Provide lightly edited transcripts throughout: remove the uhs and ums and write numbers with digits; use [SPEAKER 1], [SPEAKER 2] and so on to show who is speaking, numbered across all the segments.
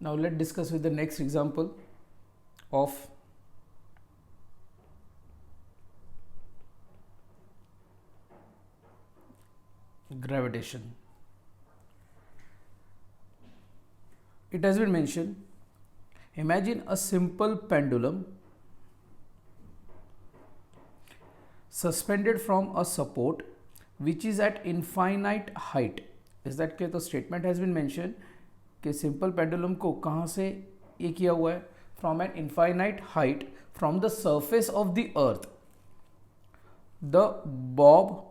[SPEAKER 1] Now let's discuss with the next example of gravitation. It has been mentioned, imagine a simple pendulum suspended from a support which is at infinite height. Is that clear? तो statement has been mentioned कि simple pendulum को कहाँ से ये किया हुआ है, from an infinite height from the surface of the earth. The bob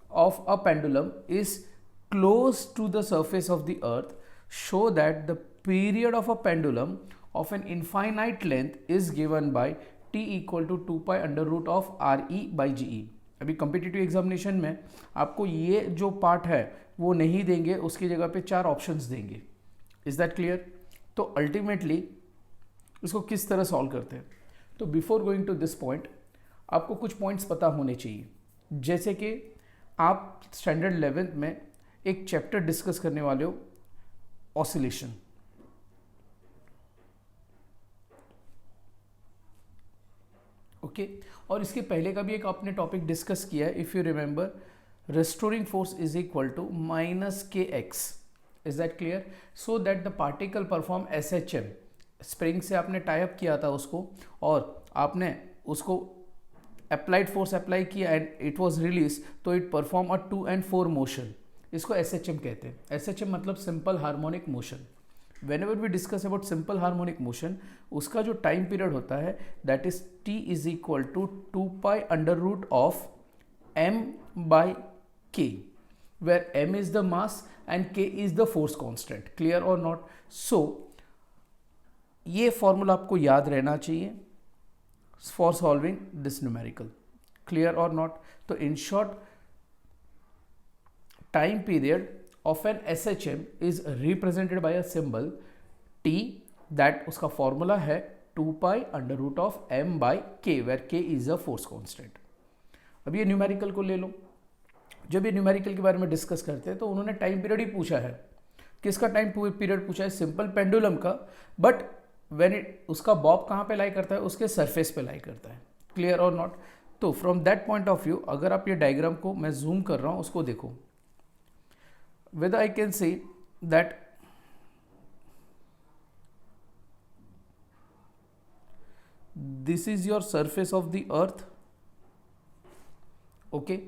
[SPEAKER 1] of a pendulum is close to the surface of the earth. Show that the period of a pendulum of an infinite length is given by t equal to 2 pi under root of re by ge. अभी competitive examination में आपको ये जो part है वो नहीं देंगे, उसकी जगह पे 4 ऑप्शंस देंगे. Is that clear? तो अल्टीमेटली इसको किस तरह सॉल्व करते हैं, तो before going to this point आपको कुछ पॉइंट्स पता होने चाहिए. जैसे कि आप स्टैंडर्ड 11th में एक चैप्टर डिस्कस करने वाले हो, ऑसिलेशन. ओके, और इसके पहले का भी एक आपने टॉपिक डिस्कस किया है, if you remember, restoring force is equal to minus kx. is that clear? so that the particle perform SHM. Spring से आपने टाइप किया था उसको और आपने उसको अप्लाइड फोर्स अप्लाई किया एंड इट वाज रिलीज, तो it perform a 2 and 4 motion. इसको SHM कहते हैं. SHM मतलब simple harmonic motion. whenever we discuss about simple harmonic motion, उसका जो टाइम पीरियड होता है that is t is equal to 2 pi under root of m by k, where m is the mass and k is the force constant. clear or not? so ये formula आपको याद रहना चाहिए for solving this numerical. Clear और not? तो in short, time period of an SHM is represented by a symbol t, that उसका formula है 2 pi under root of m by k, where k is a force constant. अब ये numerical को ले लो. जब ये न्यूमेरिकल के बारे में डिस्कस करते हैं तो उन्होंने टाइम पीरियड ही पूछा है. किसका टाइम पीरियड पूछा है? सिंपल पेंडुलम का. बट व्हेन इट, उसका बॉब कहाँ पे लाई करता है? उसके सरफेस पे लाई करता है. क्लियर और नॉट? तो from that point of view अगर आप ये डायग्राम को, मैं जूम कर रहा हूँ, उसको देखो, whether I can say that this is your surface of the earth. okay,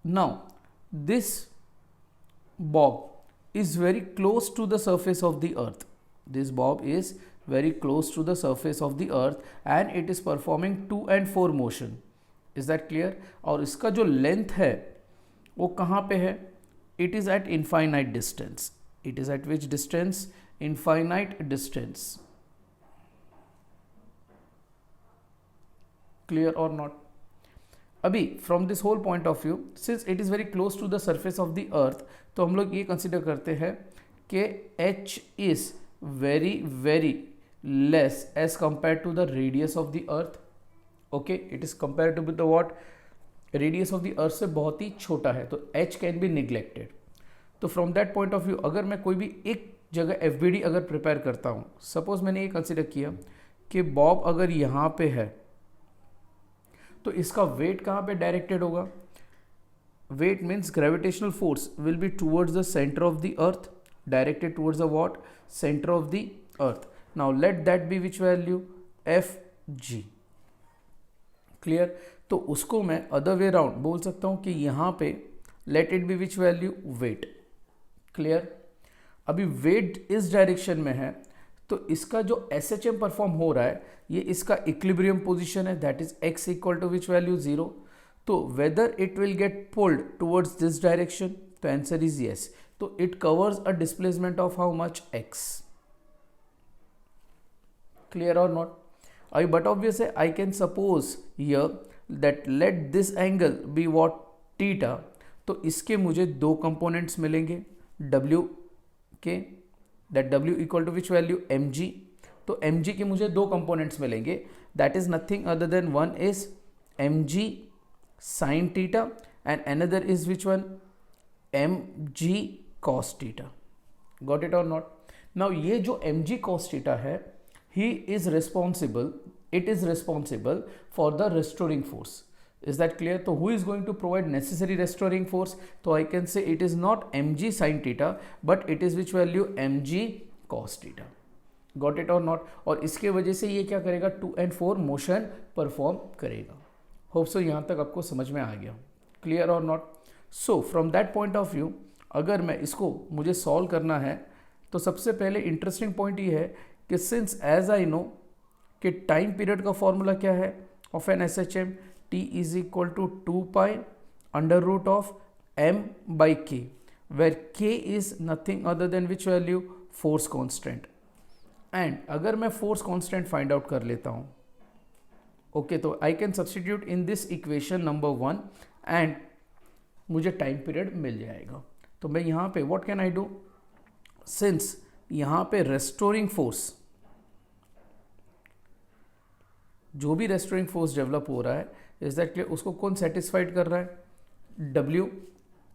[SPEAKER 1] now this bob is very close to the surface of the earth. This bob is very close to the surface of the earth and it is performing 2 and 4 motion. is that clear? और इसका जो length है वो कहाँ पे है? It is at infinite distance. It is at which distance? Infinite distance. Clear or not? अभी from this whole point of view, since it is very close to the surface of the earth, तो हम लोग ये consider करते हैं कि h is very very less as compared to the radius of the earth. okay, it is compared with the what? Radius of the अर्थ से बहुत ही छोटा है, तो h कैन बी निग्लेक्टेड. तो from that point of view अगर मैं कोई भी एक जगह FBD अगर प्रिपेयर करता हूँ, सपोज मैंने ये कंसिडर किया कि बॉब अगर यहाँ पे है तो इसका वेट कहाँ पे डायरेक्टेड होगा? Weight means gravitational force will be towards the centre of the earth, directed towards the what? Centre of the earth. Now let that be which value? FG. Clear? तो उसको मैं अदर वे राउंड बोल सकता हूँ कि यहाँ पे let it be which value? Weight. Clear? अभी वेट इस डायरेक्शन में है तो इसका जो SHM परफॉर्म हो रहा है ये इसका इक्विलिब्रियम पोजीशन है, that is x equal to which value? 0. तो whether it will get pulled towards this direction, तो आंसर इज यस. तो it covers a displacement of how much? x. Clear और नॉट? अभी बट ऑब्वियस है, I can suppose here that let this angle be what? theta. तो इसके मुझे दो components मिलेंगे w के, that w equal to which value? mg. तो mg के मुझे दो कंपोनेंट्स मिलेंगे, that is nothing other than one is mg sin theta and another is which one? mg cos theta. got it or not? Now ये जो mg cos theta है, he is responsible, it is responsible for the restoring force. Is that clear? So who is going to provide necessary restoring force? So I can say it is not mg sin theta, but it is which value? mg cos theta. Got it or not? और इसके वजह से ये क्या करेगा? 2 and 4 motion perform करेगा. Hope so यहाँ तक आपको समझ में आ गया. क्लियर और not? So from that point of view अगर मैं इसको मुझे सॉल्व करना है तो सबसे पहले इंटरेस्टिंग पॉइंट ये है कि सिंस एज आई नो कि टाइम पीरियड का फॉर्मूला क्या है of an S H M, T is equal to 2 pi under root of M by K, where K is nothing other than which value? Force constant. And अगर मैं force constant find out कर लेता हूँ, okay, तो I can substitute in this equation number 1 and मुझे time period मिल जाएगा. तो मैं यहाँ पे what can I do? Since यहाँ पे रेस्टोरिंग फोर्स, जो भी रेस्टोरिंग फोर्स डेवलप हो रहा है, इज दैट क्लियर? उसको कौन सेटिस्फाइड कर रहा है? W.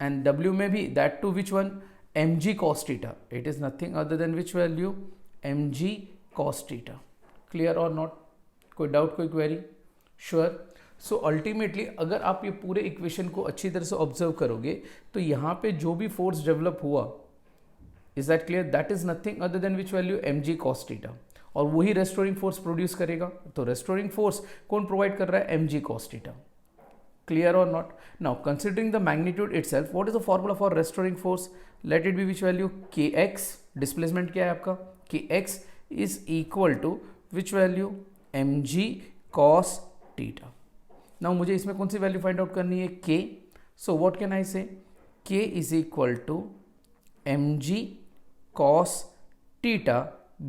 [SPEAKER 1] एंड W में भी that to which one? mg cos theta. It is nothing other than which value? mg cos theta. Clear और नॉट? कोई डाउट, कोई क्वेरी? श्योर. सो अल्टीमेटली अगर आप ये पूरे इक्वेशन को अच्छी तरह से ऑब्जर्व करोगे तो यहाँ पे जो भी फोर्स डेवलप हुआ, is that clear? That is nothing other than which value? mg cos theta. और वही रेस्टोरिंग फोर्स प्रोड्यूस करेगा. तो रेस्टोरिंग फोर्स कौन प्रोवाइड कर रहा है? mg cos theta. क्लियर और not? Now considering the magnitude itself, what is the formula for restoring force? Let it be which value? kx. Displacement क्या है आपका? kx is equal to which value? mg cos theta. Now मुझे इसमें कौन सी value find out करनी है? k. So what can I say? k is equal to mg cos theta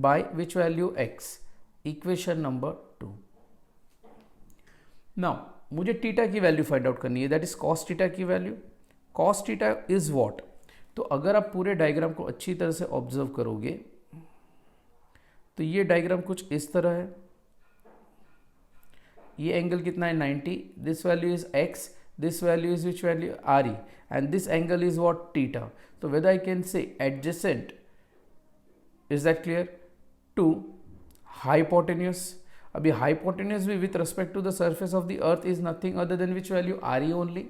[SPEAKER 1] by which value? x. Equation number 2. Now मुझे theta की value find out करनी है, that is cos theta की value. cos theta is what? तो अगर आप पूरे diagram को अच्छी तरह से ऑब्जर्व करोगे तो ये डायग्राम कुछ इस तरह है. ये एंगल कितना है? 90. This value is x, this value is which value? RE, and this angle is what? Theta. तो whether I can say adjacent, is that clear, to hypotenuse. अभी हाइपोटेन्यूस भी with respect to the surface of the earth is nothing other than which value? RE only.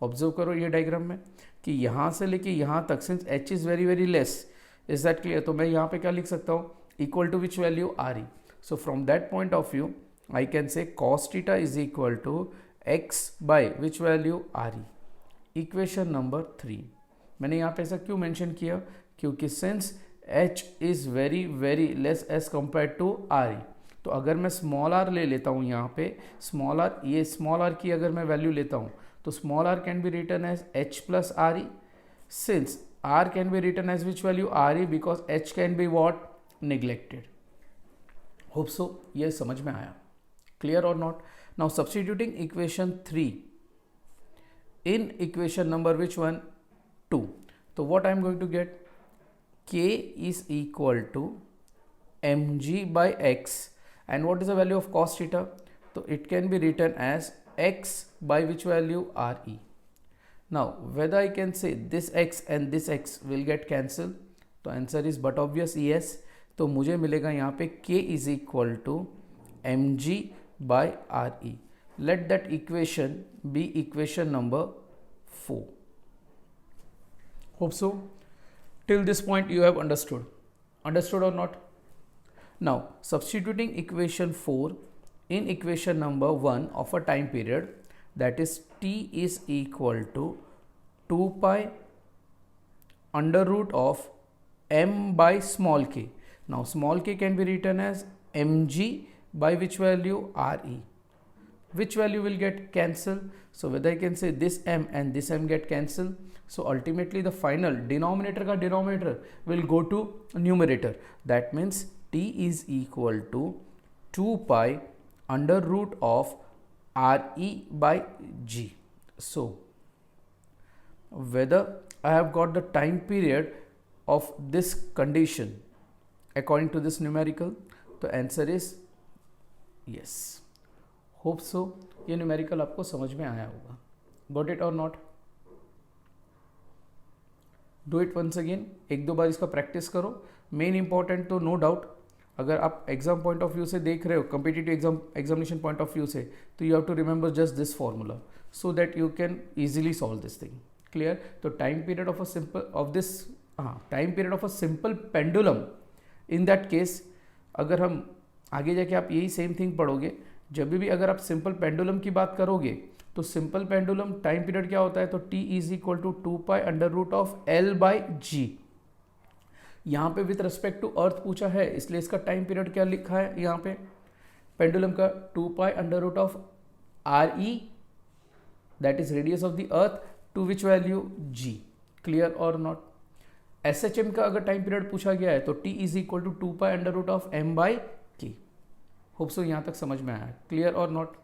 [SPEAKER 1] Observe करो ये diagram में कि यहाँ से लेके यहाँ तक since h is very very less, is that clear? तो मैं यहाँ पे क्या लिख सकता हूँ? Equal to which value? RE. So from that point of view I can say cos theta is equal to x by which value? RE. Equation number 3. मैंने यहाँ पे ऐसा क्यों मेंशन किया? क्योंकि since h is very very less as compare to RE, तो अगर मैं स्मॉल r ले लेता हूँ यहाँ पे, स्मॉल r, ये स्मॉल r की अगर मैं वैल्यू लेता हूँ तो small r can be written as h plus RE, since r can be written as which value? RE, because h can be what? Neglected. Hope so ये समझ में आया. क्लियर और not? Now substituting equation 3 in equation number which one? 2. So what I am going to get? K is equal to mg by x, and what is the value of cos theta? So it can be written as x by which value? RE. Now whether I can say this x and this x will get cancelled, तो answer is but obvious yes. तो मुझे मिलेगा यहाँ पे k is equal to mg by RE. Let that equation be equation number 4. Hope so. Till this point you have understood. Understood or not? Now substituting equation 4 in equation number 1 of a time period, that is t is equal to 2 pi under root of m by small k. Now small k can be written as mg by which value? RE. Which value will get cancelled? So whether I can say this m and this m get cancelled, so ultimately the final denominator का denominator will go to numerator. That means t is equal to 2 pi under root of RE by g. So whether I have got the time period of this condition according to this numerical, the answer is yes. Hope so ये numerical आपको समझ में आया होगा. Got it और not? Do it once again, एक दो बार इसका प्रैक्टिस करो। मेन इंपॉर्टेंट तो नो डाउट, अगर आप एग्जाम पॉइंट ऑफ व्यू से देख रहे हो, competitive examination point of view से, तो you have to remember just this formula so that you can easily solve this thing. Clear? तो time period of a simple of this, हाँ, time period of a simple pendulum, in that case अगर हम आगे जाके आप यही same thing पढ़ोगे, जब भी अगर आप सिंपल पेंडुलम की बात करोगे तो सिंपल पेंडुलम टाइम पीरियड क्या होता है, तो t is equal to 2 pi under root of L by g. यहाँ पे विथ रिस्पेक्ट टू अर्थ पूछा है, इसलिए इसका टाइम पीरियड क्या लिखा है यहाँ पे पेंडुलम का, 2 pi under root of RE, that is radius of the earth, to which value g। Clear और नॉट? SHM का अगर टाइम पीरियड पूछा गया है तो t is equal to 2 pi under root of M by K. Hope so यहाँ तक समझ में आया। क्लियर और नॉट?